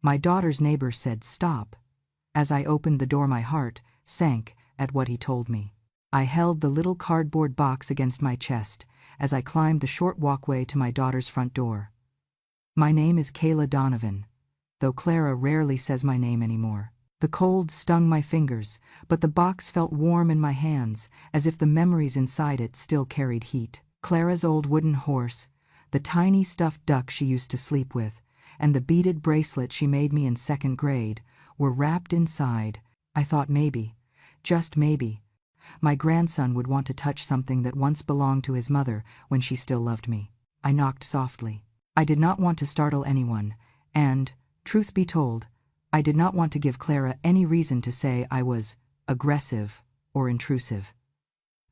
My daughter's neighbor said, "Stop." As I opened the door, my heart sank at what he told me. I held the little cardboard box against my chest as I climbed the short walkway to my daughter's front door. My name is Kayla Donovan, though Clara rarely says my name anymore. The cold stung my fingers, but the box felt warm in my hands, as if the memories inside it still carried heat. Clara's old wooden horse, the tiny stuffed duck she used to sleep with, and the beaded bracelet she made me in 2nd grade were wrapped inside. I thought maybe, just maybe, my grandson would want to touch something that once belonged to his mother when she still loved me. I knocked softly. I did not want to startle anyone, and, truth be told, I did not want to give Clara any reason to say I was aggressive or intrusive.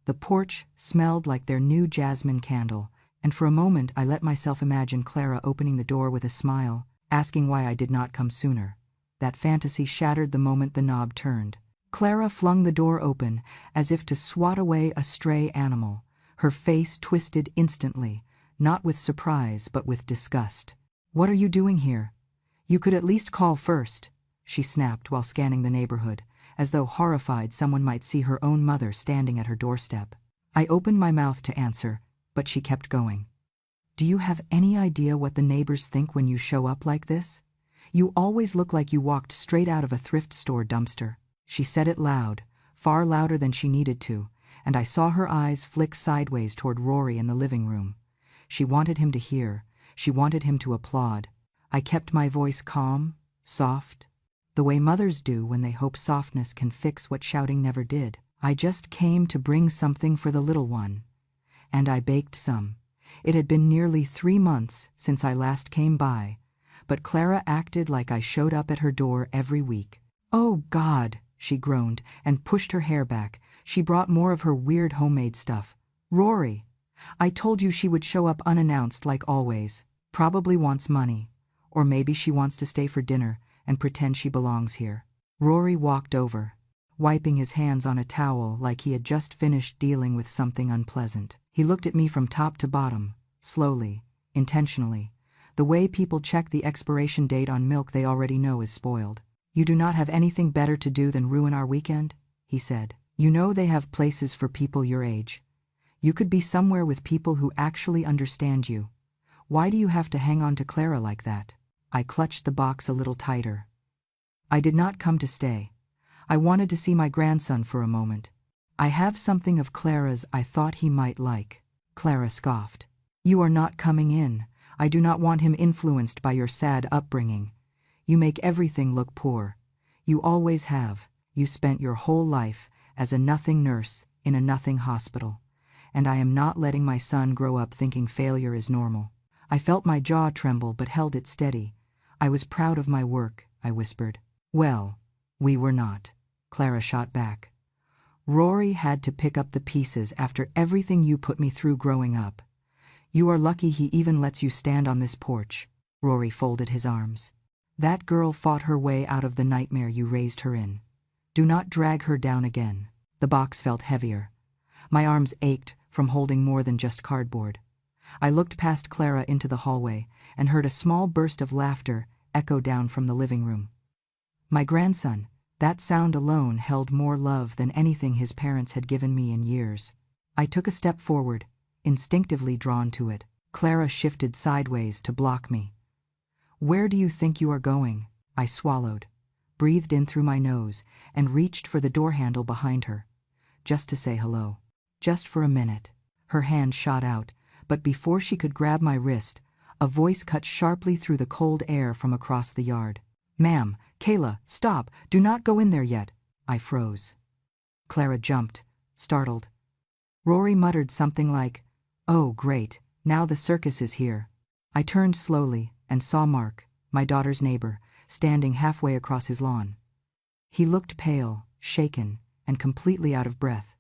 The porch smelled like their new jasmine candle, and for a moment I let myself imagine Clara opening the door with a smile, asking why I did not come sooner. That fantasy shattered the moment the knob turned. Clara flung the door open as if to swat away a stray animal, her face twisted instantly, not with surprise but with disgust. "What are you doing here? You could at least call first," she snapped while scanning the neighborhood, as though horrified someone might see her own mother standing at her doorstep. I opened my mouth to answer, but she kept going. "Do you have any idea what the neighbors think when you show up like this? You always look like you walked straight out of a thrift store dumpster." She said it loud, far louder than she needed to, and I saw her eyes flick sideways toward Rory in the living room. She wanted him to hear, she wanted him to applaud. I kept my voice calm, soft, the way mothers do when they hope softness can fix what shouting never did. "I just came to bring something for the little one." And I baked some. It had been nearly 3 months since I last came by, but Clara acted like I showed up at her door every week. "Oh, God," she groaned and pushed her hair back. She brought more of her weird homemade stuff. "Rory, I told you she would show up unannounced like always. Probably wants money. Or maybe she wants to stay for dinner and pretend she belongs here." Rory walked over, wiping his hands on a towel like he had just finished dealing with something unpleasant. He looked at me from top to bottom, slowly, intentionally, the way people check the expiration date on milk they already know is spoiled. "You do not have anything better to do than ruin our weekend?" he said. "You know they have places for people your age. You could be somewhere with people who actually understand you. Why do you have to hang on to Clara like that?" I clutched the box a little tighter. "I did not come to stay. I wanted to see my grandson for a moment. I have something of Clara's I thought he might like." Clara scoffed. "You are not coming in. I do not want him influenced by your sad upbringing. You make everything look poor. You always have. You spent your whole life as a nothing nurse in a nothing hospital. And I am not letting my son grow up thinking failure is normal." I felt my jaw tremble but held it steady. "I was proud of my work," I whispered. "Well, we were not," Clara shot back. "Rory had to pick up the pieces after everything you put me through growing up. You are lucky he even lets you stand on this porch." Rory folded his arms. "That girl fought her way out of the nightmare you raised her in. Do not drag her down again." The box felt heavier. My arms ached from holding more than just cardboard. I looked past Clara into the hallway and heard a small burst of laughter echo down from the living room. My grandson, that sound alone held more love than anything his parents had given me in years. I took a step forward, instinctively drawn to it. Clara shifted sideways to block me. "Where do you think you are going?" I swallowed, breathed in through my nose, and reached for the door handle behind her. "Just to say hello. Just for a minute." Her hand shot out, but before she could grab my wrist, a voice cut sharply through the cold air from across the yard. "Ma'am, Kayla, stop, do not go in there yet." I froze. Clara jumped, startled. Rory muttered something like, "Oh, great, now the circus is here." I turned slowly and saw Mark, my daughter's neighbor, standing halfway across his lawn. He looked pale, shaken, and completely out of breath,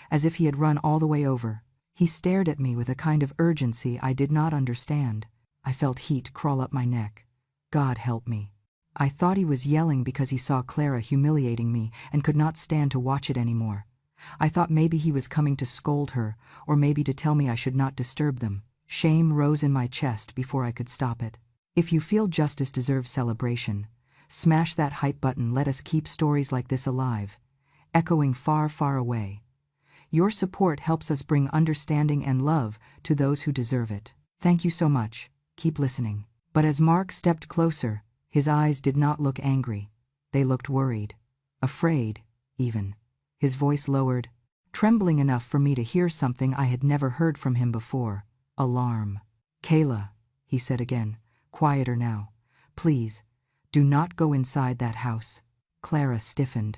as if he had run all the way over. He stared at me with a kind of urgency I did not understand. I felt heat crawl up my neck. God help me. I thought he was yelling because he saw Clara humiliating me and could not stand to watch it anymore. I thought maybe he was coming to scold her, or maybe to tell me I should not disturb them. Shame rose in my chest before I could stop it. "If you feel justice deserves celebration, Smash that hype button, let us keep stories like this alive, echoing far, far away. Your support helps us bring understanding and love to those who deserve it. Thank you so much, keep listening. But as Mark stepped closer, his eyes did not look angry. They looked worried, afraid, even. His voice lowered, trembling enough for me to hear something I had never heard from him before: alarm. "Kayla," he said again, quieter now, "please, do not go inside that house." Clara stiffened.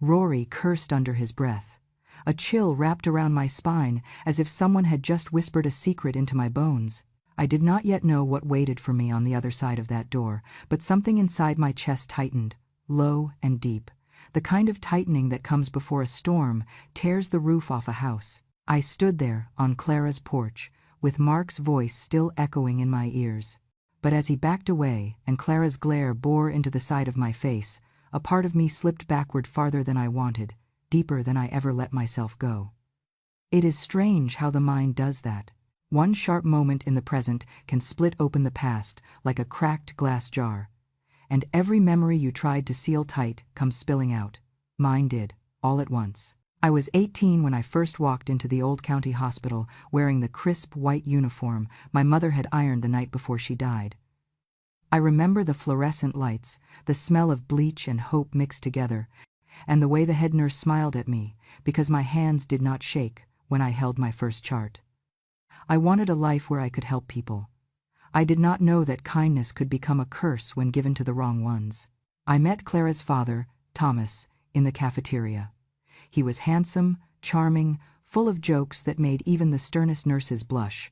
Rory cursed under his breath. A chill wrapped around my spine, as if someone had just whispered a secret into my bones. I did not yet know what waited for me on the other side of that door, but something inside my chest tightened, low and deep. The kind of tightening that comes before a storm tears the roof off a house. I stood there, on Clara's porch, with Mark's voice still echoing in my ears. But as he backed away and Clara's glare bore into the side of my face, a part of me slipped backward farther than I wanted, deeper than I ever let myself go. It is strange how the mind does that. One sharp moment in the present can split open the past like a cracked glass jar, and every memory you tried to seal tight comes spilling out. Mine did, all at once. I was 18 when I first walked into the old county hospital wearing the crisp white uniform my mother had ironed the night before she died. I remember the fluorescent lights, the smell of bleach and hope mixed together, and the way the head nurse smiled at me because my hands did not shake when I held my first chart. I wanted a life where I could help people. I did not know that kindness could become a curse when given to the wrong ones. I met Clara's father, Thomas, in the cafeteria. He was handsome, charming, full of jokes that made even the sternest nurses blush.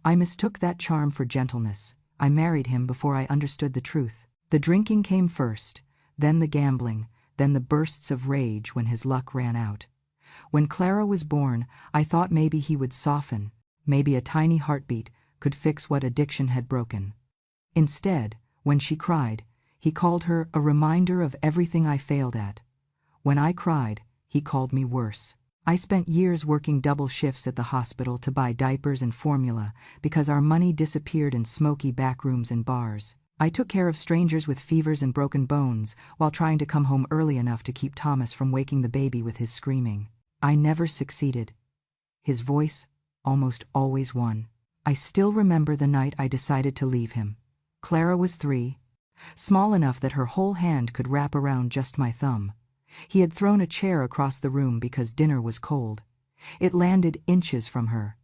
I mistook that charm for gentleness. I married him before I understood the truth. The drinking came first, then the gambling, then the bursts of rage when his luck ran out. When Clara was born, I thought maybe he would soften, maybe a tiny heartbeat could fix what addiction had broken. Instead, when she cried, he called her a reminder of everything I failed at. When I cried, he called me worse. I spent years working double shifts at the hospital to buy diapers and formula because our money disappeared in smoky back rooms and bars. I took care of strangers with fevers and broken bones while trying to come home early enough to keep Thomas from waking the baby with his screaming. I never succeeded. His voice almost always won. I still remember the night I decided to leave him. Clara was 3, small enough that her whole hand could wrap around just my thumb. He had thrown a chair across the room because dinner was cold. It landed inches from her.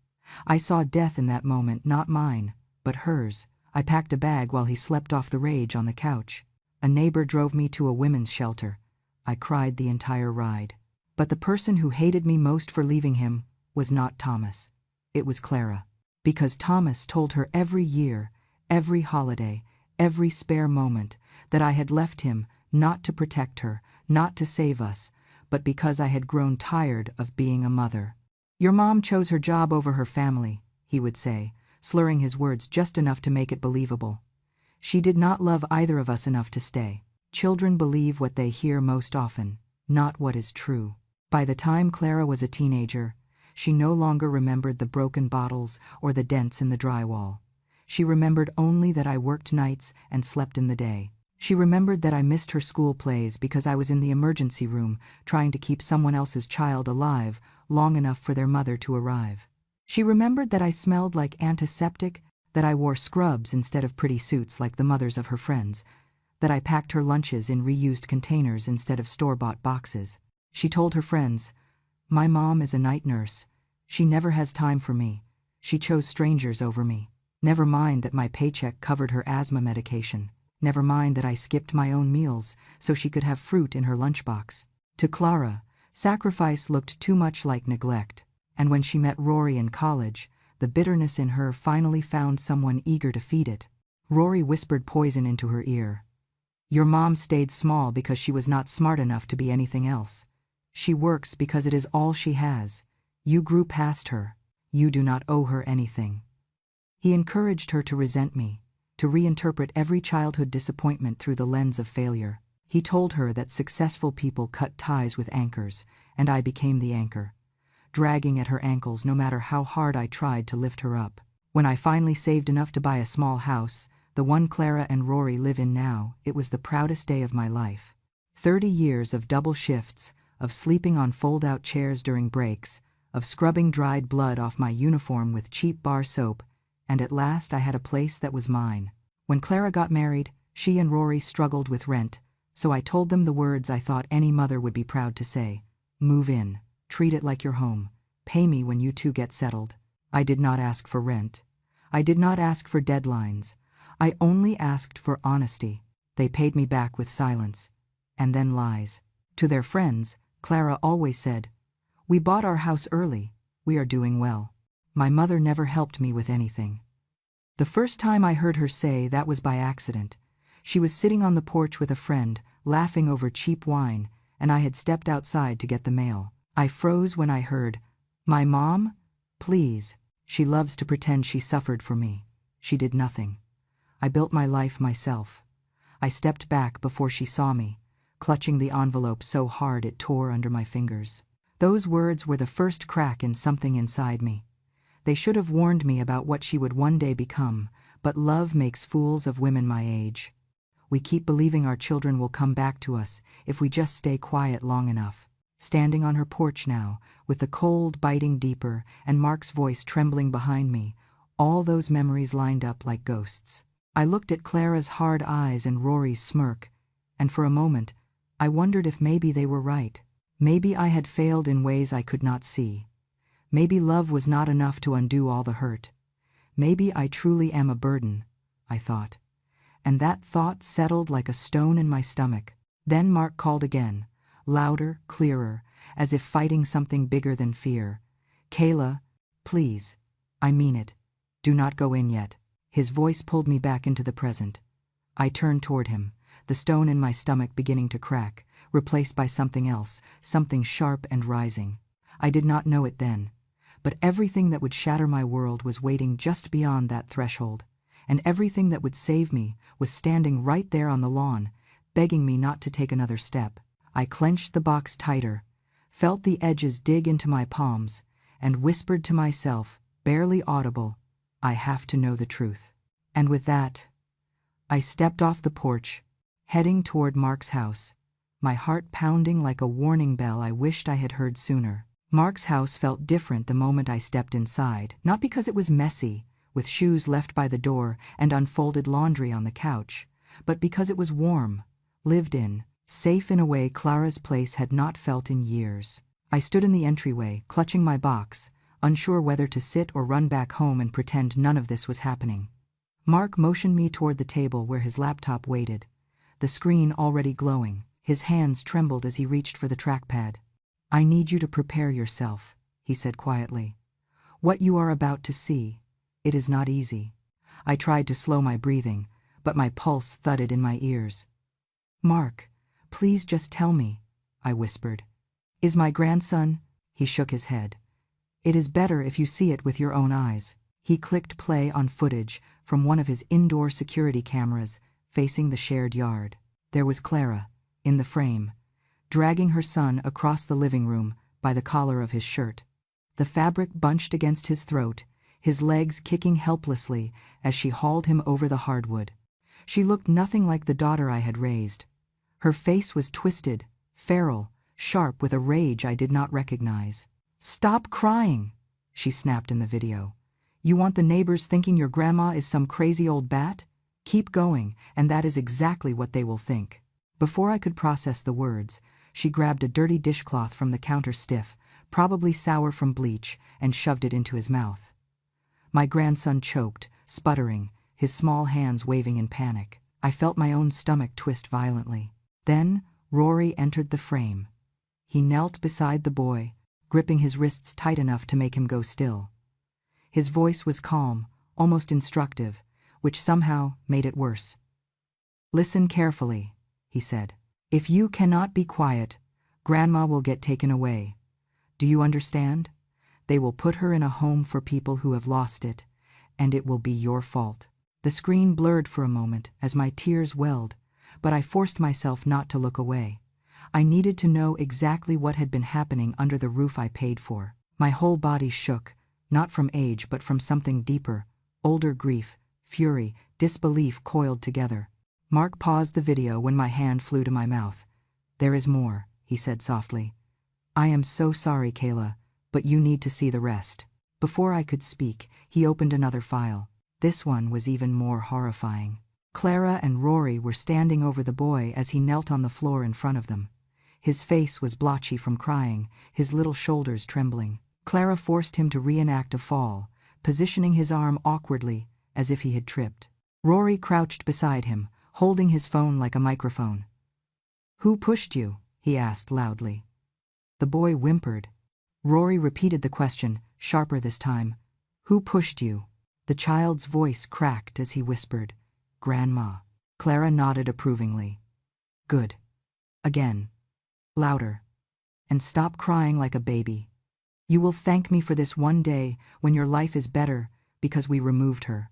I saw death in that moment, not mine, but hers. I packed a bag while he slept off the rage on the couch. A neighbor drove me to a women's shelter. I cried the entire ride. But the person who hated me most for leaving him was not Thomas. It was Clara. Because Thomas told her every year, every holiday, every spare moment, that I had left him not to protect her, not to save us, but because I had grown tired of being a mother. "Your mom chose her job over her family," he would say, slurring his words just enough to make it believable. "She did not love either of us enough to stay." Children believe what they hear most often, not what is true. By the time Clara was a teenager, she no longer remembered the broken bottles or the dents in the drywall. She remembered only that I worked nights and slept in the day. She remembered that I missed her school plays because I was in the emergency room trying to keep someone else's child alive long enough for their mother to arrive. She remembered that I smelled like antiseptic, that I wore scrubs instead of pretty suits like the mothers of her friends, that I packed her lunches in reused containers instead of store-bought boxes. She told her friends, "My mom is a night nurse. She never has time for me. She chose strangers over me. Never mind that my paycheck covered her asthma medication. Never mind that I skipped my own meals so she could have fruit in her lunchbox." To Clara, sacrifice looked too much like neglect, and when she met Rory in college, the bitterness in her finally found someone eager to feed it. Rory whispered poison into her ear. "Your mom stayed small because she was not smart enough to be anything else. She works because it is all she has. You grew past her. You do not owe her anything." He encouraged her to resent me, to reinterpret every childhood disappointment through the lens of failure. He told her that successful people cut ties with anchors, and I became the anchor, dragging at her ankles no matter how hard I tried to lift her up. When I finally saved enough to buy a small house, the one Clara and Rory live in now, it was the proudest day of my life. 30 years of double shifts, of sleeping on fold-out chairs during breaks, of scrubbing dried blood off my uniform with cheap bar soap, and at last I had a place that was mine. When Clara got married, she and Rory struggled with rent, so I told them the words I thought any mother would be proud to say. Move in, treat it like your home, pay me when you two get settled. I did not ask for rent. I did not ask for deadlines. I only asked for honesty. They paid me back with silence, and then lies. To their friends, Clara always said, "We bought our house early, we are doing well." My mother never helped me with anything. The first time I heard her say that was by accident. She was sitting on the porch with a friend, laughing over cheap wine, and I had stepped outside to get the mail. I froze when I heard, "My mom? Please." She loves to pretend she suffered for me. She did nothing. I built my life myself. I stepped back before she saw me, clutching the envelope so hard it tore under my fingers. Those words were the first crack in something inside me. They should have warned me about what she would one day become, but love makes fools of women my age. We keep believing our children will come back to us if we just stay quiet long enough. Standing on her porch now, with the cold biting deeper and Mark's voice trembling behind me, all those memories lined up like ghosts. I looked at Clara's hard eyes and Rory's smirk, and for a moment, I wondered if maybe they were right. Maybe I had failed in ways I could not see. Maybe love was not enough to undo all the hurt. Maybe I truly am a burden, I thought. And that thought settled like a stone in my stomach. Then Mark called again, louder, clearer, as if fighting something bigger than fear. "Kayla, please. I mean it. Do not go in yet." His voice pulled me back into the present. I turned toward him, the stone in my stomach beginning to crack, replaced by something else, something sharp and rising. I did not know it then, but everything that would shatter my world was waiting just beyond that threshold, and everything that would save me was standing right there on the lawn, begging me not to take another step. I clenched the box tighter, felt the edges dig into my palms, and whispered to myself, barely audible, "I have to know the truth." And with that, I stepped off the porch, heading toward Mark's house, my heart pounding like a warning bell I wished I had heard sooner. Mark's house felt different the moment I stepped inside, not because it was messy, with shoes left by the door and unfolded laundry on the couch, but because it was warm, lived in, safe in a way Clara's place had not felt in years. I stood in the entryway, clutching my box, unsure whether to sit or run back home and pretend none of this was happening. Mark motioned me toward the table where his laptop waited, the screen already glowing. His hands trembled as he reached for the trackpad. "I need you to prepare yourself," he said quietly. "What you are about to see, it is not easy." I tried to slow my breathing, but my pulse thudded in my ears. "Mark, please just tell me," I whispered. "Is my grandson—" He shook his head. "It is better if you see it with your own eyes." He clicked play on footage from one of his indoor security cameras facing the shared yard. There was Clara, in the frame, dragging her son across the living room by the collar of his shirt. The fabric bunched against his throat, his legs kicking helplessly as she hauled him over the hardwood. She looked nothing like the daughter I had raised. Her face was twisted, feral, sharp with a rage I did not recognize. "Stop crying," she snapped in the video. "You want the neighbors thinking your grandma is some crazy old bat? Keep going, and that is exactly what they will think." Before I could process the words, she grabbed a dirty dishcloth from the counter stiff, probably sour from bleach, and shoved it into his mouth. My grandson choked, sputtering, his small hands waving in panic. I felt my own stomach twist violently. Then Rory entered the frame. He knelt beside the boy, gripping his wrists tight enough to make him go still. His voice was calm, almost instructive, which somehow made it worse. "Listen carefully," he said. "If you cannot be quiet, Grandma will get taken away. Do you understand? They will put her in a home for people who have lost it, and it will be your fault." The screen blurred for a moment as my tears welled, but I forced myself not to look away. I needed to know exactly what had been happening under the roof I paid for. My whole body shook, not from age but from something deeper, older grief, fury, disbelief coiled together. Mark paused the video when my hand flew to my mouth. "There is more," he said softly. "I am so sorry, Kayla, but you need to see the rest." Before I could speak, he opened another file. This one was even more horrifying. Clara and Rory were standing over the boy as he knelt on the floor in front of them. His face was blotchy from crying, his little shoulders trembling. Clara forced him to reenact a fall, positioning his arm awkwardly, as if he had tripped. Rory crouched beside him, holding his phone like a microphone. "Who pushed you?" he asked loudly. The boy whimpered. Rory repeated the question, sharper this time. "Who pushed you?" The child's voice cracked as he whispered, "Grandma." Clara nodded approvingly. "Good. Again. Louder. And stop crying like a baby. You will thank me for this one day when your life is better because we removed her."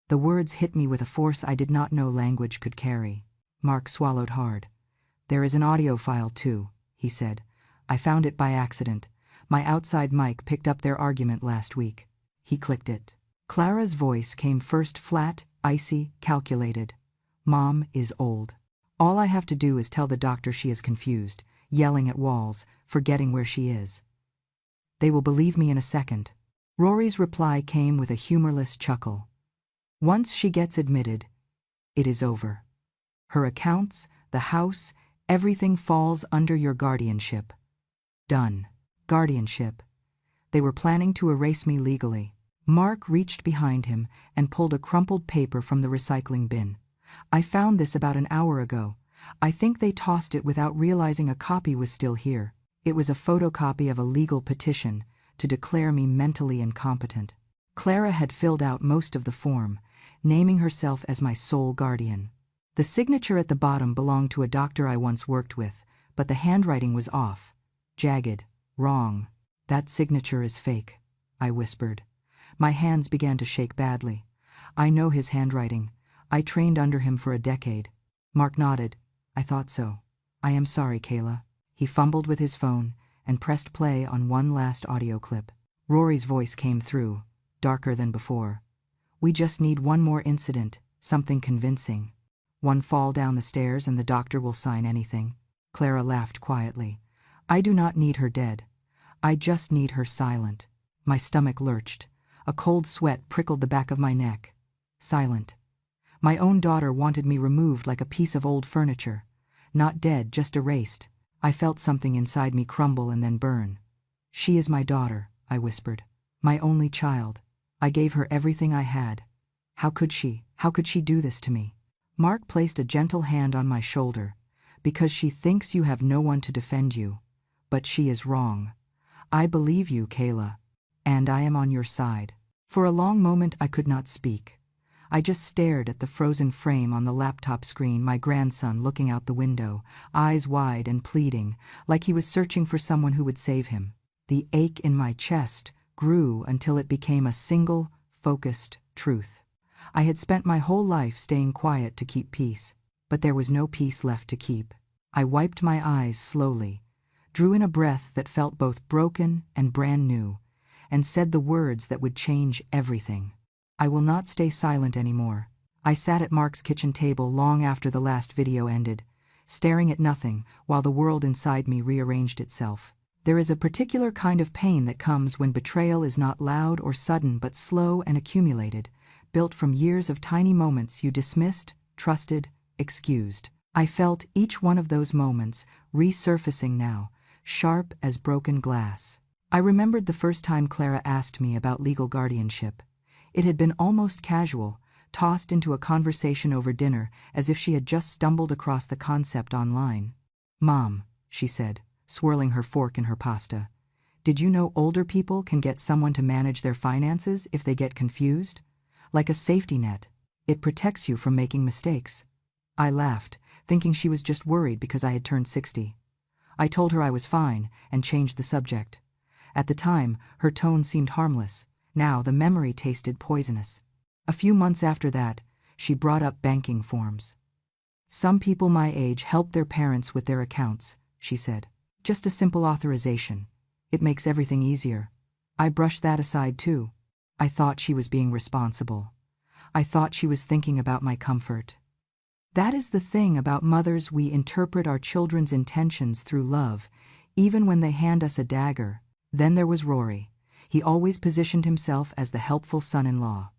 The words hit me with a force I did not know language could carry. Mark swallowed hard. "There is an audio file too," he said. "I found it by accident. My outside mic picked up their argument last week." He clicked it. Clara's voice came first flat, icy, calculated. "Mom is old. All I have to do is tell the doctor she is confused, yelling at walls, forgetting where she is. They will believe me in a second." Rory's reply came with a humorless chuckle. "Once she gets admitted, it is over. Her accounts, the house, everything falls under your guardianship." Done. Guardianship. They were planning to erase me legally. Mark reached behind him and pulled a crumpled paper from the recycling bin. "I found this about an hour ago. I think they tossed it without realizing a copy was still here." It was a photocopy of a legal petition to declare me mentally incompetent. Clara had filled out most of the form, naming herself as my sole guardian. The signature at the bottom belonged to a doctor I once worked with, but the handwriting was off. Jagged. Wrong. "That signature is fake," I whispered. My hands began to shake badly. "I know his handwriting. I trained under him for a decade." Mark nodded. "I thought so. I am sorry, Kayla." He fumbled with his phone and pressed play on one last audio clip. Rory's voice came through, darker than before. "We just need one more incident, something convincing. One fall down the stairs and the doctor will sign anything." Clara laughed quietly. "I do not need her dead. I just need her silent." My stomach lurched. A cold sweat prickled the back of my neck. Silent. My own daughter wanted me removed like a piece of old furniture. Not dead, just erased. I felt something inside me crumble and then burn. "She is my daughter," I whispered. "My only child. I gave her everything I had. How could she do this to me?" Mark placed a gentle hand on my shoulder. "Because she thinks you have no one to defend you. But she is wrong. I believe you, Kayla. And I am on your side." For a long moment I could not speak. I just stared at the frozen frame on the laptop screen, my grandson looking out the window, eyes wide and pleading, like he was searching for someone who would save him. The ache in my chest grew until it became a single, focused truth. I had spent my whole life staying quiet to keep peace, but there was no peace left to keep. I wiped my eyes slowly, drew in a breath that felt both broken and brand new, and said the words that would change everything. "I will not stay silent anymore." I sat at Mark's kitchen table long after the last video ended, staring at nothing while the world inside me rearranged itself. There is a particular kind of pain that comes when betrayal is not loud or sudden but slow and accumulated, built from years of tiny moments you dismissed, trusted, excused. I felt each one of those moments resurfacing now, sharp as broken glass. I remembered the first time Clara asked me about legal guardianship. It had been almost casual, tossed into a conversation over dinner as if she had just stumbled across the concept online. "Mom," she said, swirling her fork in her pasta, "did you know older people can get someone to manage their finances if they get confused? Like a safety net. It protects you from making mistakes." I laughed, thinking she was just worried because I had turned 60. I told her I was fine and changed the subject. At the time, her tone seemed harmless. Now the memory tasted poisonous. A few months after that, she brought up banking forms. "Some people my age help their parents with their accounts," she said. "Just a simple authorization. It makes everything easier." I brushed that aside too. I thought she was being responsible. I thought she was thinking about my comfort. That is the thing about mothers, we interpret our children's intentions through love, even when they hand us a dagger. Then there was Rory. He always positioned himself as the helpful son-in-law.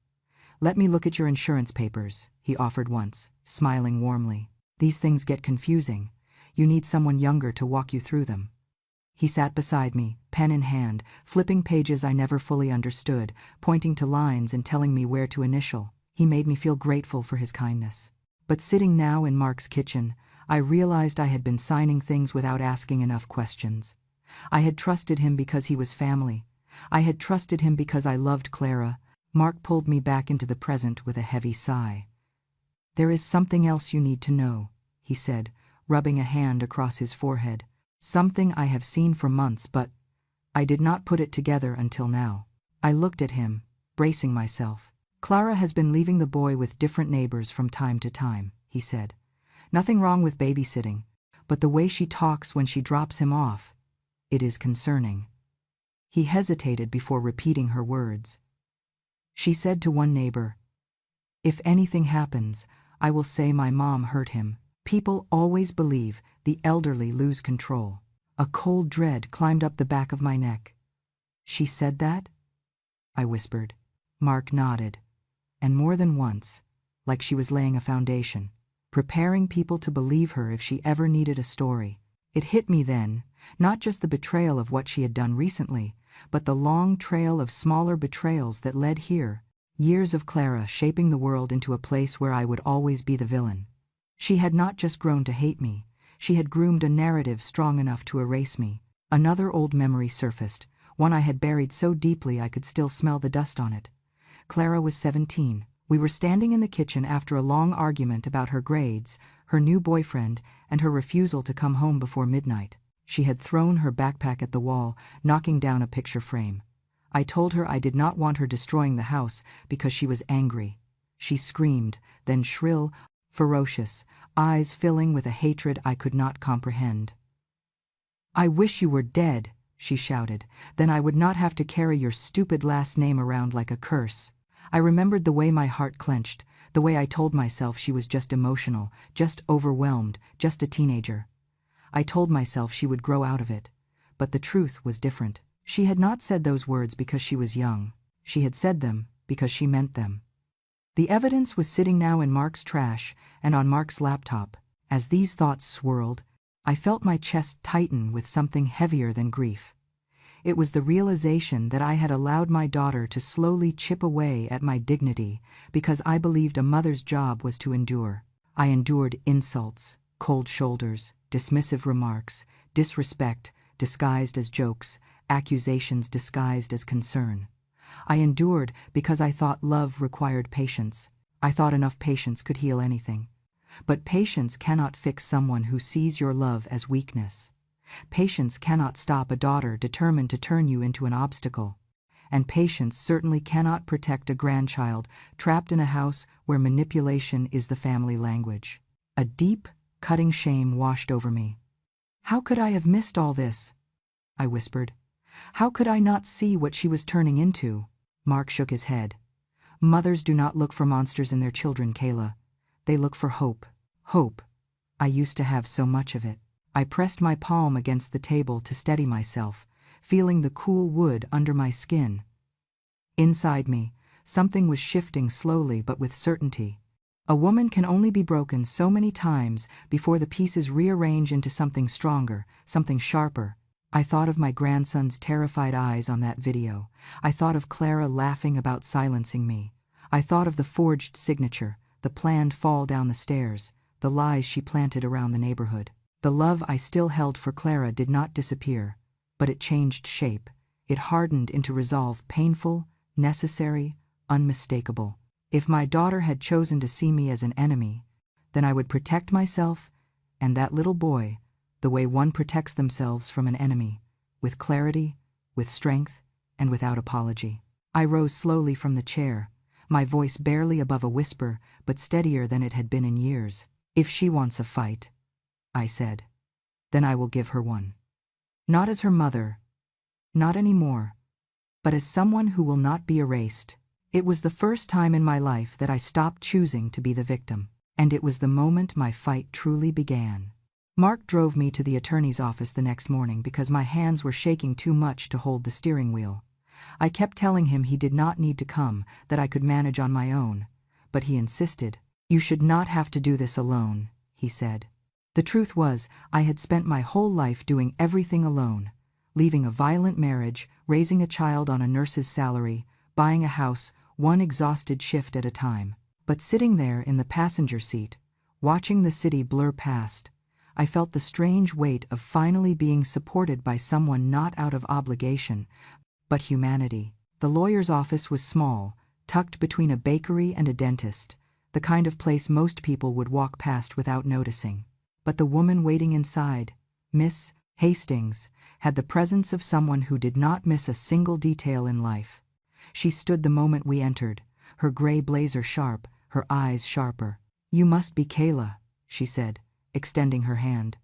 "Let me look at your insurance papers," he offered once, smiling warmly. "These things get confusing. You need someone younger to walk you through them." He sat beside me, pen in hand, flipping pages I never fully understood, pointing to lines and telling me where to initial. He made me feel grateful for his kindness. But sitting now in Mark's kitchen, I realized I had been signing things without asking enough questions. I had trusted him because he was family. I had trusted him because I loved Clara. Mark pulled me back into the present with a heavy sigh. "There is something else you need to know," he said, rubbing a hand across his forehead. "Something I have seen for months, but I did not put it together until now." I looked at him, bracing myself. "Clara has been leaving the boy with different neighbors from time to time," he said. "Nothing wrong with babysitting, but the way she talks when she drops him off, it is concerning." He hesitated before repeating her words. "She said to one neighbor, 'If anything happens, I will say my mom hurt him.' People always believe the elderly lose control." A cold dread climbed up the back of my neck. "She said that?" I whispered. Mark nodded, and more than once, like she was laying a foundation, preparing people to believe her if she ever needed a story. It hit me then, not just the betrayal of what she had done recently, but the long trail of smaller betrayals that led here. Years of Clara shaping the world into a place where I would always be the villain. She had not just grown to hate me, she had groomed a narrative strong enough to erase me. Another old memory surfaced, one I had buried so deeply I could still smell the dust on it. Clara was 17. We were standing in the kitchen after a long argument about her grades, her new boyfriend, and her refusal to come home before midnight. She had thrown her backpack at the wall, knocking down a picture frame. I told her I did not want her destroying the house because she was angry. She screamed, then shrill, ferocious, eyes filling with a hatred I could not comprehend. "I wish you were dead," she shouted. "Then I would not have to carry your stupid last name around like a curse." I remembered the way my heart clenched, the way I told myself she was just emotional, just overwhelmed, just a teenager. I told myself she would grow out of it. But the truth was different. She had not said those words because she was young. She had said them because she meant them. The evidence was sitting now in Mark's trash and on Mark's laptop. As these thoughts swirled, I felt my chest tighten with something heavier than grief. It was the realization that I had allowed my daughter to slowly chip away at my dignity because I believed a mother's job was to endure. I endured insults, cold shoulders, dismissive remarks, disrespect disguised as jokes, accusations disguised as concern. I endured because I thought love required patience. I thought enough patience could heal anything. But patience cannot fix someone who sees your love as weakness. Patience cannot stop a daughter determined to turn you into an obstacle. And patience certainly cannot protect a grandchild trapped in a house where manipulation is the family language. A deep, cutting shame washed over me. "How could I have missed all this?" I whispered. "How could I not see what she was turning into?" Mark shook his head. "Mothers do not look for monsters in their children, Kayla. They look for hope. Hope. I used to have so much of it." I pressed my palm against the table to steady myself, feeling the cool wood under my skin. Inside me, something was shifting slowly but with certainty. A woman can only be broken so many times before the pieces rearrange into something stronger, something sharper. I thought of my grandson's terrified eyes on that video. I thought of Clara laughing about silencing me. I thought of the forged signature, the planned fall down the stairs, the lies she planted around the neighborhood. The love I still held for Clara did not disappear, but it changed shape. It hardened into resolve, painful, necessary, unmistakable. If my daughter had chosen to see me as an enemy, then I would protect myself and that little boy the way one protects themselves from an enemy, with clarity, with strength, and without apology. I rose slowly from the chair, my voice barely above a whisper, but steadier than it had been in years. "If she wants a fight," I said, "then I will give her one. Not as her mother, not anymore, but as someone who will not be erased." It was the first time in my life that I stopped choosing to be the victim. And it was the moment my fight truly began. Mark drove me to the attorney's office the next morning because my hands were shaking too much to hold the steering wheel. I kept telling him he did not need to come, that I could manage on my own. But he insisted. "You should not have to do this alone," he said. The truth was, I had spent my whole life doing everything alone. Leaving a violent marriage, raising a child on a nurse's salary, buying a house, one exhausted shift at a time. But sitting there in the passenger seat, watching the city blur past, I felt the strange weight of finally being supported by someone not out of obligation, but humanity. The lawyer's office was small, tucked between a bakery and a dentist, the kind of place most people would walk past without noticing. But the woman waiting inside, Miss Hastings, had the presence of someone who did not miss a single detail in life. She stood the moment we entered, her gray blazer sharp, her eyes sharper. "You must be Kayla," she said, extending her hand.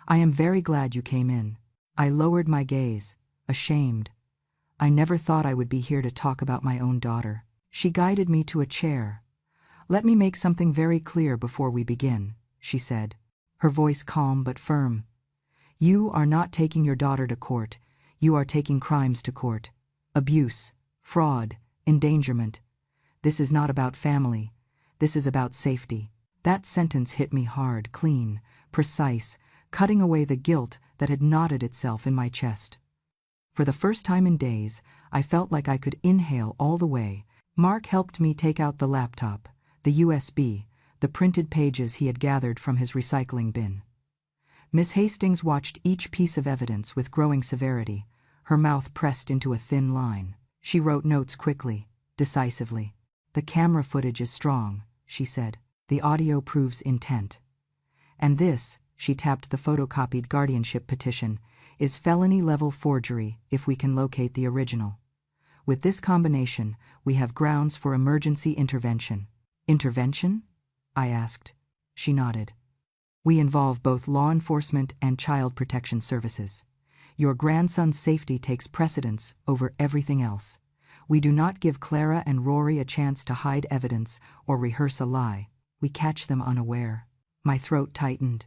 "I am very glad you came in." I lowered my gaze, ashamed. I never thought I would be here to talk about my own daughter. She guided me to a chair. "Let me make something very clear before we begin," she said, her voice calm but firm. "You are not taking your daughter to court. You are taking crimes to court. Abuse, fraud, endangerment. This is not about family. This is about safety." That sentence hit me hard, clean, precise, cutting away the guilt that had knotted itself in my chest. For the first time in days, I felt like I could inhale all the way. Mark helped me take out the laptop, the USB, the printed pages he had gathered from his recycling bin. Miss Hastings watched each piece of evidence with growing severity, her mouth pressed into a thin line. She wrote notes quickly, decisively. "The camera footage is strong," she said. "The audio proves intent. And this," she tapped the photocopied guardianship petition, "is felony-level forgery if we can locate the original. With this combination, we have grounds for emergency intervention." "Intervention?" I asked. She nodded. "We involve both law enforcement and child protection services. Your grandson's safety takes precedence over everything else. We do not give Clara and Rory a chance to hide evidence or rehearse a lie. We catch them unaware." My throat tightened.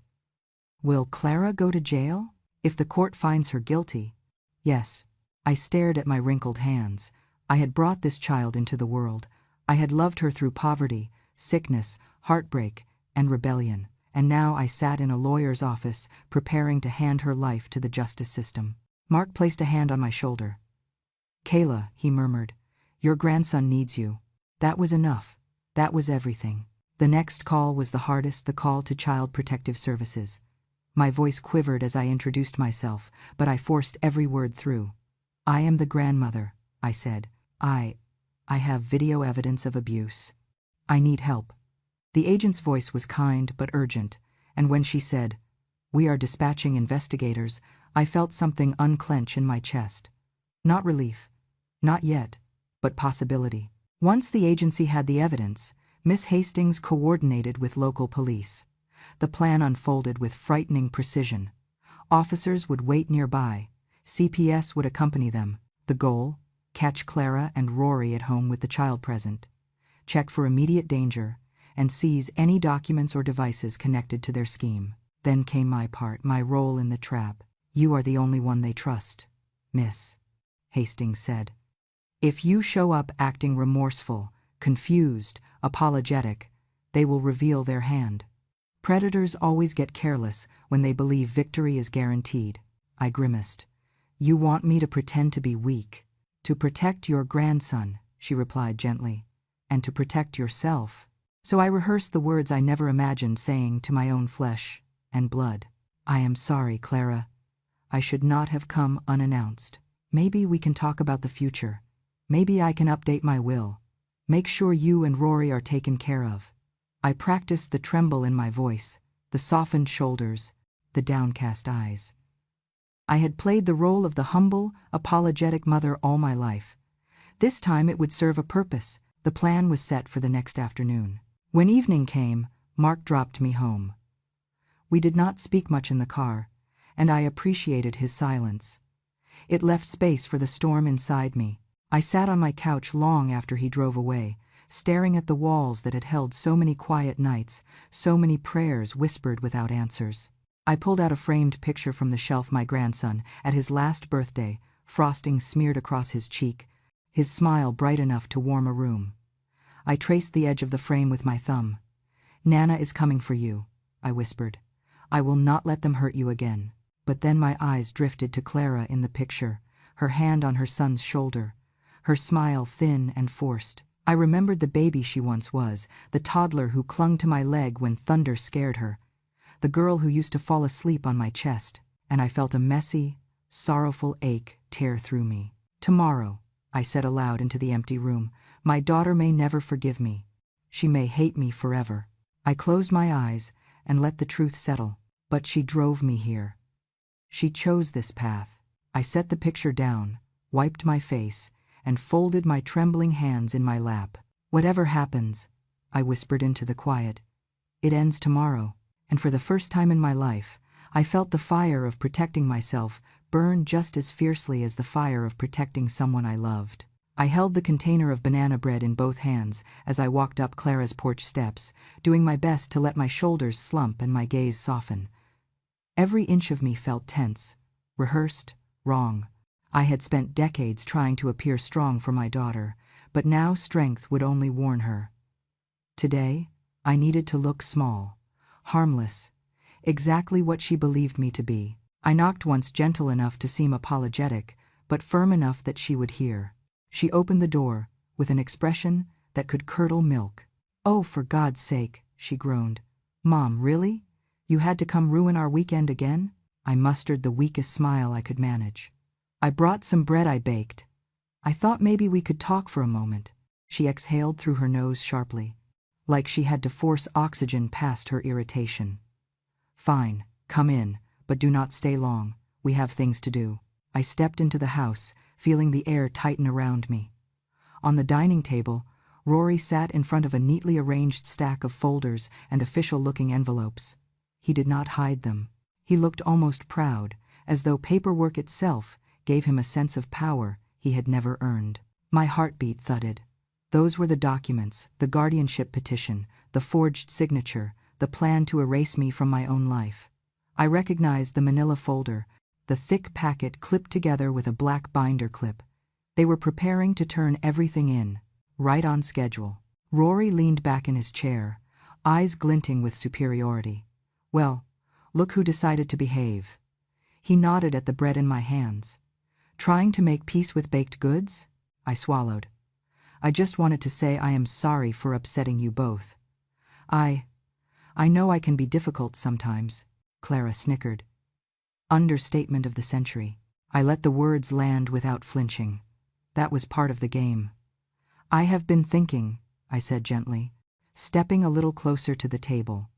"Will Clara go to jail? If the court finds her guilty?" "Yes." I stared at my wrinkled hands. I had brought this child into the world. I had loved her through poverty, sickness, heartbreak, and rebellion. And now I sat in a lawyer's office, preparing to hand her life to the justice system. Mark placed a hand on my shoulder. "Kayla," he murmured, "your grandson needs you." That was enough. That was everything. The next call was the hardest, the call to Child Protective Services. My voice quivered as I introduced myself, but I forced every word through. "I am the grandmother," I said. I have video evidence of abuse. I need help." The agent's voice was kind but urgent, and when she said, "We are dispatching investigators," I felt something unclench in my chest. Not relief. Not yet, but possibility. Once the agency had the evidence, Miss Hastings coordinated with local police. The plan unfolded with frightening precision. Officers would wait nearby. CPS would accompany them. The goal? Catch Clara and Rory at home with the child present. Check for immediate danger, and seize any documents or devices connected to their scheme. Then came my part, my role in the trap. "You are the only one they trust," Miss Hastings said. "If you show up acting remorseful, confused, apologetic, they will reveal their hand. Predators always get careless when they believe victory is guaranteed." I grimaced. "You want me to pretend to be weak?" "To protect your grandson," she replied gently, "and to protect yourself." So I rehearsed the words I never imagined saying to my own flesh and blood. "I am sorry, Clara. I should not have come unannounced. Maybe we can talk about the future. Maybe I can update my will. Make sure you and Rory are taken care of." I practiced the tremble in my voice, the softened shoulders, the downcast eyes. I had played the role of the humble, apologetic mother all my life. This time it would serve a purpose. The plan was set for the next afternoon. When evening came, Mark dropped me home. We did not speak much in the car, and I appreciated his silence. It left space for the storm inside me. I sat on my couch long after he drove away, staring at the walls that had held so many quiet nights, so many prayers whispered without answers. I pulled out a framed picture from the shelf, my grandson, at his last birthday, frosting smeared across his cheek, his smile bright enough to warm a room. I traced the edge of the frame with my thumb. "Nana is coming for you," I whispered. "I will not let them hurt you again." But then my eyes drifted to Clara in the picture, her hand on her son's shoulder, her smile thin and forced. I remembered the baby she once was, the toddler who clung to my leg when thunder scared her, the girl who used to fall asleep on my chest, and I felt a messy, sorrowful ache tear through me. "Tomorrow," I said aloud into the empty room, "my daughter may never forgive me. She may hate me forever." I closed my eyes and let the truth settle. But she drove me here. She chose this path. I set the picture down, wiped my face, and folded my trembling hands in my lap. "Whatever happens," I whispered into the quiet, "it ends tomorrow." And for the first time in my life, I felt the fire of protecting myself burn just as fiercely as the fire of protecting someone I loved. I held the container of banana bread in both hands as I walked up Clara's porch steps, doing my best to let my shoulders slump and my gaze soften. Every inch of me felt tense, rehearsed, wrong. I had spent decades trying to appear strong for my daughter, but now strength would only warn her. Today, I needed to look small, harmless, exactly what she believed me to be. I knocked once, gentle enough to seem apologetic, but firm enough that she would hear. She opened the door, with an expression that could curdle milk. "Oh, for God's sake," she groaned. "Mom, really? You had to come ruin our weekend again?" I mustered the weakest smile I could manage. "I brought some bread I baked. I thought maybe we could talk for a moment." She exhaled through her nose sharply, like she had to force oxygen past her irritation. "Fine, come in, but do not stay long. We have things to do." I stepped into the house, feeling the air tighten around me. On the dining table, Rory sat in front of a neatly arranged stack of folders and official-looking envelopes. He did not hide them. He looked almost proud, as though paperwork itself gave him a sense of power he had never earned. My heartbeat thudded. Those were the documents, the guardianship petition, the forged signature, the plan to erase me from my own life. I recognized the manila folder, the thick packet clipped together with a black binder clip. They were preparing to turn everything in, right on schedule. Rory leaned back in his chair, eyes glinting with superiority. "Well, look who decided to behave." He nodded at the bread in my hands. "Trying to make peace with baked goods?" I swallowed. "I just wanted to say I am sorry for upsetting you both. I know I can be difficult sometimes," Clara snickered. Understatement of the century. I let the words land without flinching. That was part of the game. "I have been thinking," I said gently, stepping a little closer to the table.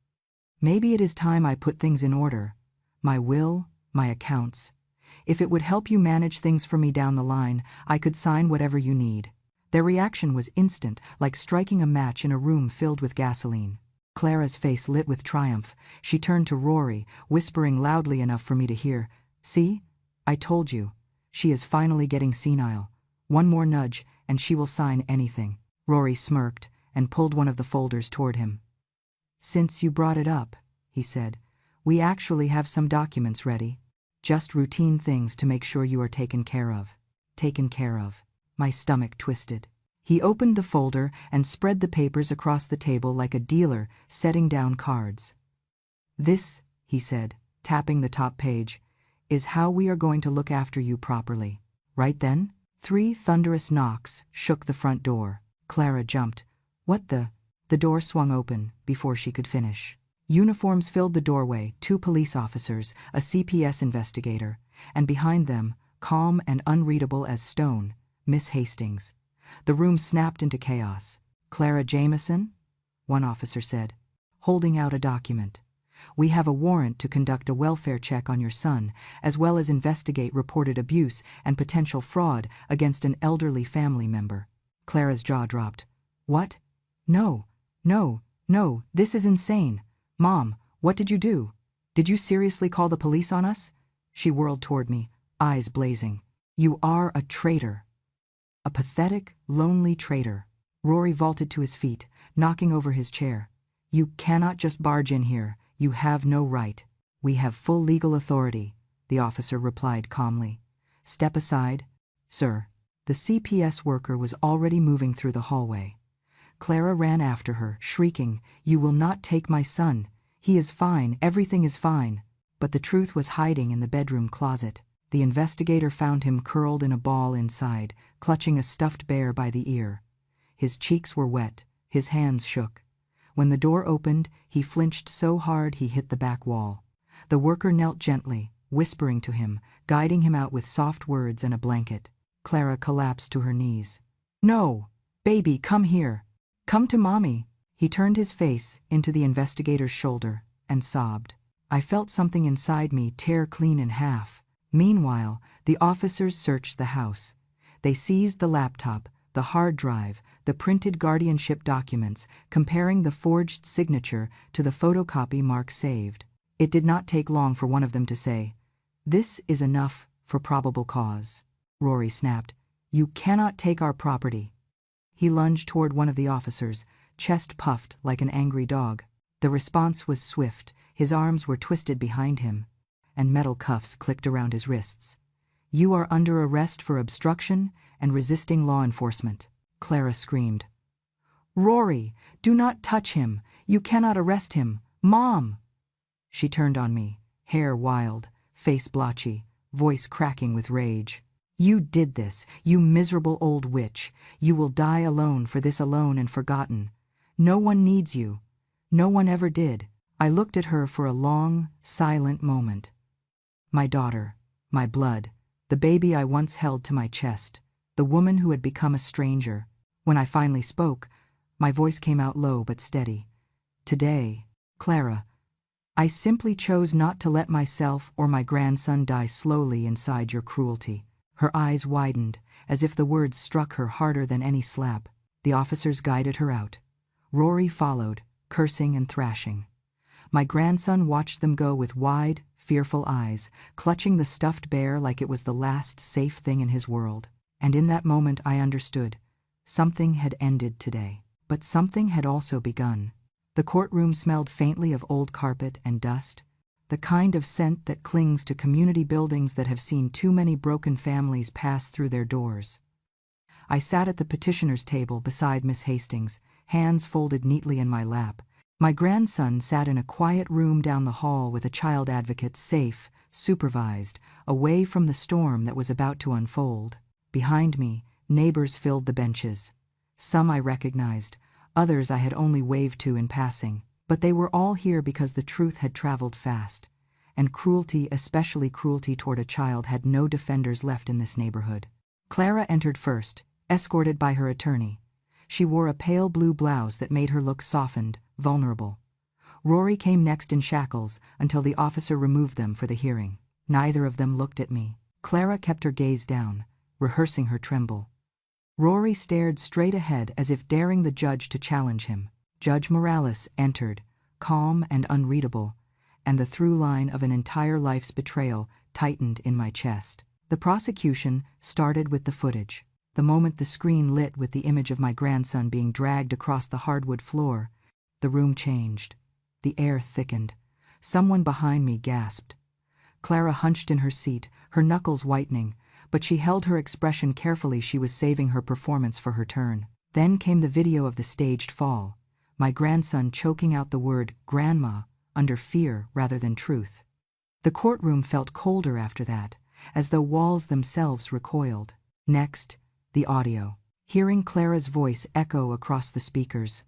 "Maybe it is time I put things in order. My will, my accounts. If it would help you manage things for me down the line, I could sign whatever you need." Their reaction was instant, like striking a match in a room filled with gasoline. Clara's face lit with triumph. She turned to Rory, whispering loudly enough for me to hear. "See? I told you. She is finally getting senile. One more nudge, and she will sign anything." Rory smirked and pulled one of the folders toward him. "Since you brought it up," he said, "we actually have some documents ready. Just routine things to make sure you are taken care of." Taken care of. My stomach twisted. He opened the folder and spread the papers across the table like a dealer setting down cards. "This," he said, tapping the top page, "is how we are going to look after you properly." Right then, 3 thunderous knocks shook the front door. Clara jumped. "What the?" The door swung open before she could finish. Uniforms filled the doorway, 2 police officers, a CPS investigator, and behind them, calm and unreadable as stone, Miss Hastings. The room snapped into chaos. "Clara Jameson?" one officer said, holding out a document. "We have a warrant to conduct a welfare check on your son, as well as investigate reported abuse and potential fraud against an elderly family member." Clara's jaw dropped. "What? No, no, no, this is insane. Mom, what did you do? Did you seriously call the police on us?" She whirled toward me, eyes blazing. "You are a traitor." A pathetic, lonely traitor. Rory vaulted to his feet, knocking over his chair. You cannot just barge in here. You have no right. We have full legal authority, the officer replied calmly. Step aside, sir. The CPS worker was already moving through the hallway. Clara ran after her, shrieking, You will not take my son. He is fine, everything is fine. But the truth was hiding in the bedroom closet. The investigator found him curled in a ball inside, clutching a stuffed bear by the ear. His cheeks were wet, his hands shook. When the door opened, he flinched so hard he hit the back wall. The worker knelt gently, whispering to him, guiding him out with soft words and a blanket. Clara collapsed to her knees. No! Baby, come here! Come to mommy! He turned his face into the investigator's shoulder and sobbed. I felt something inside me tear clean in half. Meanwhile, the officers searched the house. They seized the laptop, the hard drive, the printed guardianship documents, comparing the forged signature to the photocopy Mark saved. It did not take long for one of them to say, This is enough for probable cause. Rory snapped, You cannot take our property. He lunged toward one of the officers, chest puffed like an angry dog. The response was swift. His arms were twisted behind him, and metal cuffs clicked around his wrists. You are under arrest for obstruction and resisting law enforcement. Clara screamed. Rory, do not touch him. You cannot arrest him. Mom! She turned on me, hair wild, face blotchy, voice cracking with rage. You did this, you miserable old witch. You will die alone for this, alone and forgotten. No one needs you. No one ever did. I looked at her for a long, silent moment. My daughter, my blood, the baby I once held to my chest, the woman who had become a stranger. When I finally spoke, my voice came out low but steady. Today, Clara, I simply chose not to let myself or my grandson die slowly inside your cruelty. Her eyes widened, as if the words struck her harder than any slap. The officers guided her out. Rory followed, cursing and thrashing. My grandson watched them go with wide, fearful eyes, clutching the stuffed bear like it was the last safe thing in his world. And in that moment I understood. Something had ended today. But something had also begun. The courtroom smelled faintly of old carpet and dust, the kind of scent that clings to community buildings that have seen too many broken families pass through their doors. I sat at the petitioner's table beside Miss Hastings, hands folded neatly in my lap. My grandson sat in a quiet room down the hall with a child advocate, safe, supervised, away from the storm that was about to unfold. Behind me, neighbors filled the benches. Some I recognized, others I had only waved to in passing. But they were all here because the truth had traveled fast, and cruelty, especially cruelty toward a child, had no defenders left in this neighborhood. Clara entered first, escorted by her attorney. She wore a pale blue blouse that made her look softened, vulnerable. Rory came next in shackles until the officer removed them for the hearing. Neither of them looked at me. Clara kept her gaze down, rehearsing her tremble. Rory stared straight ahead as if daring the judge to challenge him. Judge Morales entered, calm and unreadable, and the through line of an entire life's betrayal tightened in my chest. The prosecution started with the footage. The moment the screen lit with the image of my grandson being dragged across the hardwood floor, the room changed. The air thickened. Someone behind me gasped. Clara hunched in her seat, her knuckles whitening, but she held her expression carefully. She was saving her performance for her turn. Then came the video of the staged fall, my grandson choking out the word "grandma" under fear rather than truth. The courtroom felt colder after that, as though walls themselves recoiled. Next, the audio. Hearing Clara's voice echo across the speakers,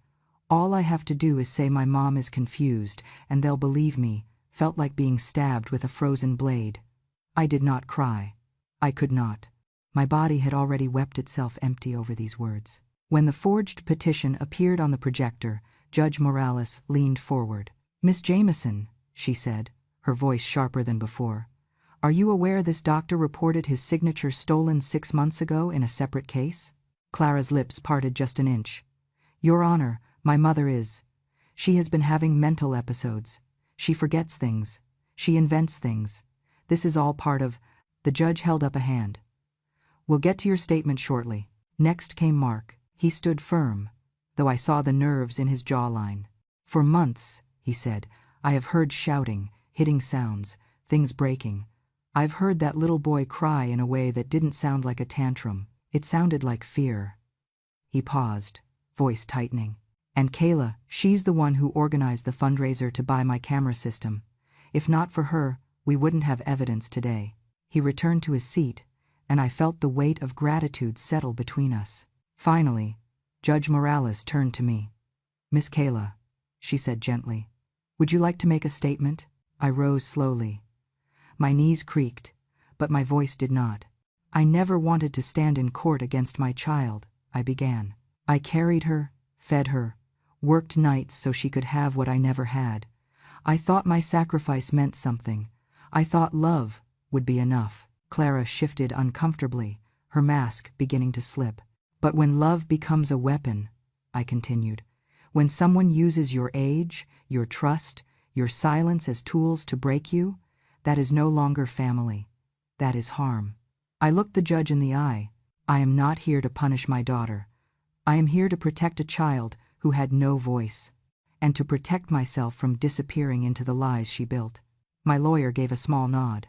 all I have to do is say my mom is confused, and they'll believe me, felt like being stabbed with a frozen blade. I did not cry. I could not. My body had already wept itself empty over these words. When the forged petition appeared on the projector, Judge Morales leaned forward. "Miss Jameson," she said, her voice sharper than before, "are you aware this doctor reported his signature stolen 6 months ago in a separate case?" Clara's lips parted just an inch. "Your Honor, my mother is. She has been having mental episodes. She forgets things. She invents things. This is all part of—" The judge held up a hand. "We'll get to your statement shortly. Next came Mark. He stood firm, though I saw the nerves in his jawline. "For months," he said, "I have heard shouting, hitting sounds, things breaking. I've heard that little boy cry in a way that didn't sound like a tantrum. It sounded like fear." He paused, voice tightening. "And Kayla, she's the one who organized the fundraiser to buy my camera system. If not for her, we wouldn't have evidence today." He returned to his seat, and I felt the weight of gratitude settle between us. Finally, Judge Morales turned to me. "Miss Kayla," she said gently, "would you like to make a statement?" I rose slowly. My knees creaked, but my voice did not. "I never wanted to stand in court against my child," I began. "I carried her, fed her, worked nights so she could have what I never had. I thought my sacrifice meant something. I thought love would be enough." Clara shifted uncomfortably, her mask beginning to slip. "But when love becomes a weapon," I continued, "when someone uses your age, your trust, your silence as tools to break you, that is no longer family. That is harm." I looked the judge in the eye. "I am not here to punish my daughter. I am here to protect a child who had no voice, and to protect myself from disappearing into the lies she built." My lawyer gave a small nod.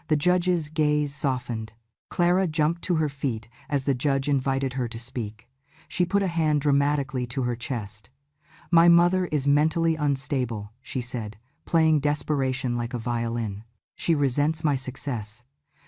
The judge's gaze softened. Clara jumped to her feet as the judge invited her to speak. She put a hand dramatically to her chest. "My mother is mentally unstable," she said, playing desperation like a violin. "She resents my success.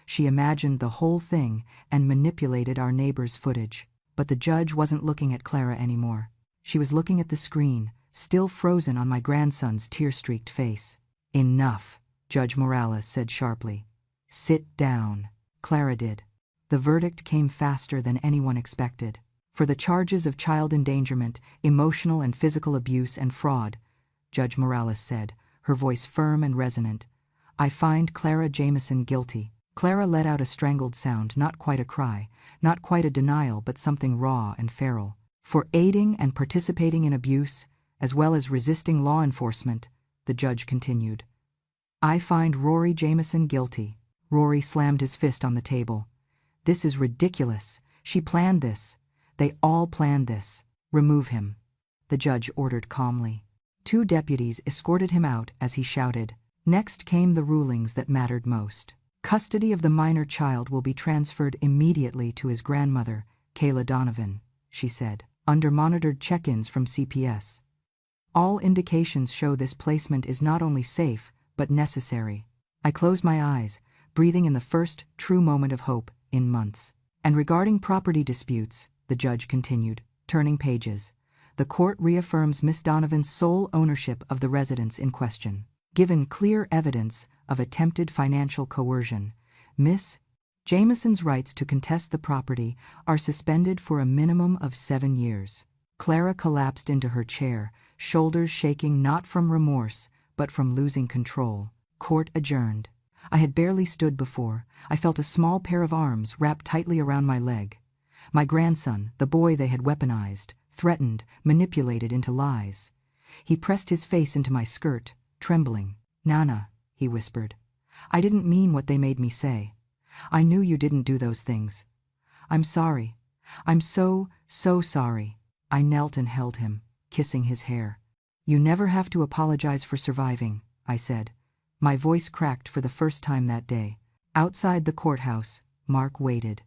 She imagined the whole thing and manipulated our neighbor's footage." But the judge wasn't looking at Clara anymore. She was looking at the screen, still frozen on my grandson's tear-streaked face. "Enough," Judge Morales said sharply. "Sit down." Clara did. The verdict came faster than anyone expected. "For the charges of child endangerment, emotional and physical abuse, and fraud," Judge Morales said, her voice firm and resonant, "I find Clara Jamison guilty." Clara let out a strangled sound, not quite a cry, not quite a denial, but something raw and feral. "For aiding and participating in abuse, as well as resisting law enforcement," the judge continued, "I find Rory Jamison guilty." Rory slammed his fist on the table. "This is ridiculous. She planned this. They all planned this. Remove him," the judge ordered calmly. 2 deputies escorted him out as he shouted. Next came the rulings that mattered most. "Custody of the minor child will be transferred immediately to his grandmother, Kayla Donovan," she said, under monitored check-ins from CPS. "All indications show this placement is not only safe, but necessary." I closed my eyes, breathing in the first true moment of hope in months. "And regarding property disputes," the judge continued, turning pages, "the court reaffirms Miss Donovan's sole ownership of the residence in question. Given clear evidence of attempted financial coercion, Miss Jamison's rights to contest the property are suspended for a minimum of 7 years." Clara collapsed into her chair, shoulders shaking not from remorse, but from losing control. Court adjourned. I had barely stood before. I felt a small pair of arms wrapped tightly around my leg. My grandson, the boy they had weaponized, threatened, manipulated into lies. He pressed his face into my skirt, trembling. "Nana," he whispered, "I didn't mean what they made me say. I knew you didn't do those things. I'm sorry. I'm so sorry." I knelt and held him, kissing his hair. "You never have to apologize for surviving," I said. My voice cracked for the first time that day. Outside the courthouse, Mark waited.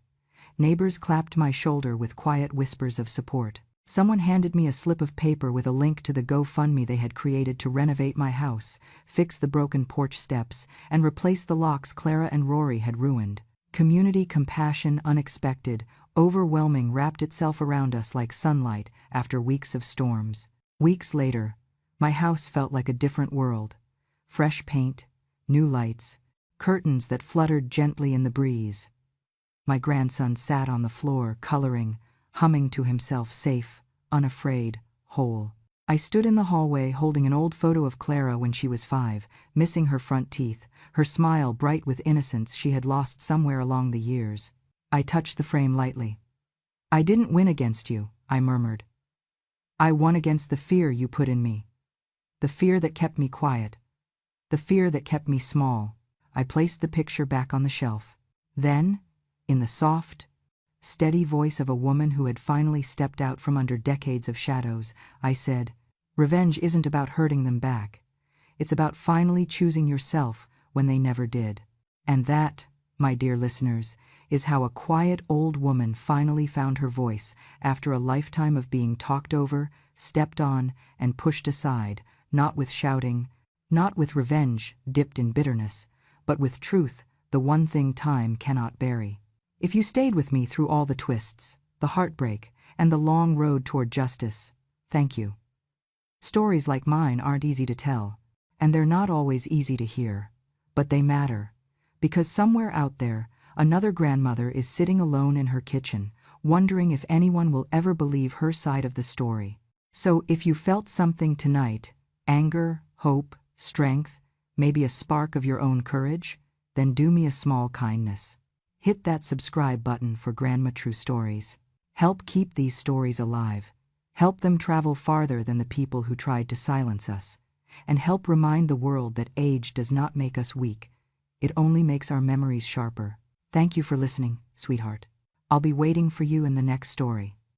Neighbors clapped my shoulder with quiet whispers of support. Someone handed me a slip of paper with a link to the GoFundMe they had created to renovate my house, fix the broken porch steps, and replace the locks Clara and Rory had ruined. Community compassion, unexpected, overwhelming, wrapped itself around us like sunlight after weeks of storms. Weeks later, my house felt like a different world. Fresh paint, new lights, curtains that fluttered gently in the breeze. My grandson sat on the floor, coloring, humming to himself, safe, unafraid, whole. I stood in the hallway holding an old photo of Clara when she was 5, missing her front teeth, her smile bright with innocence she had lost somewhere along the years. I touched the frame lightly. "I didn't win against you," I murmured. "I won against the fear you put in me. The fear that kept me quiet. The fear that kept me small." I placed the picture back on the shelf. Then, in the soft, steady voice of a woman who had finally stepped out from under decades of shadows, I said, "Revenge isn't about hurting them back. It's about finally choosing yourself when they never did." And that, my dear listeners, is how a quiet old woman finally found her voice after a lifetime of being talked over, stepped on, and pushed aside, not with shouting, not with revenge dipped in bitterness, but with truth, the one thing time cannot bury. If you stayed with me through all the twists, the heartbreak, and the long road toward justice, thank you. Stories like mine aren't easy to tell, and they're not always easy to hear, but they matter, because somewhere out there, another grandmother is sitting alone in her kitchen, wondering if anyone will ever believe her side of the story. So if you felt something tonight, anger, hope, strength, maybe a spark of your own courage, then do me a small kindness. Hit that subscribe button for Grandma True Stories. Help keep these stories alive. Help them travel farther than the people who tried to silence us. And help remind the world that age does not make us weak. It only makes our memories sharper. Thank you for listening, sweetheart. I'll be waiting for you in the next story.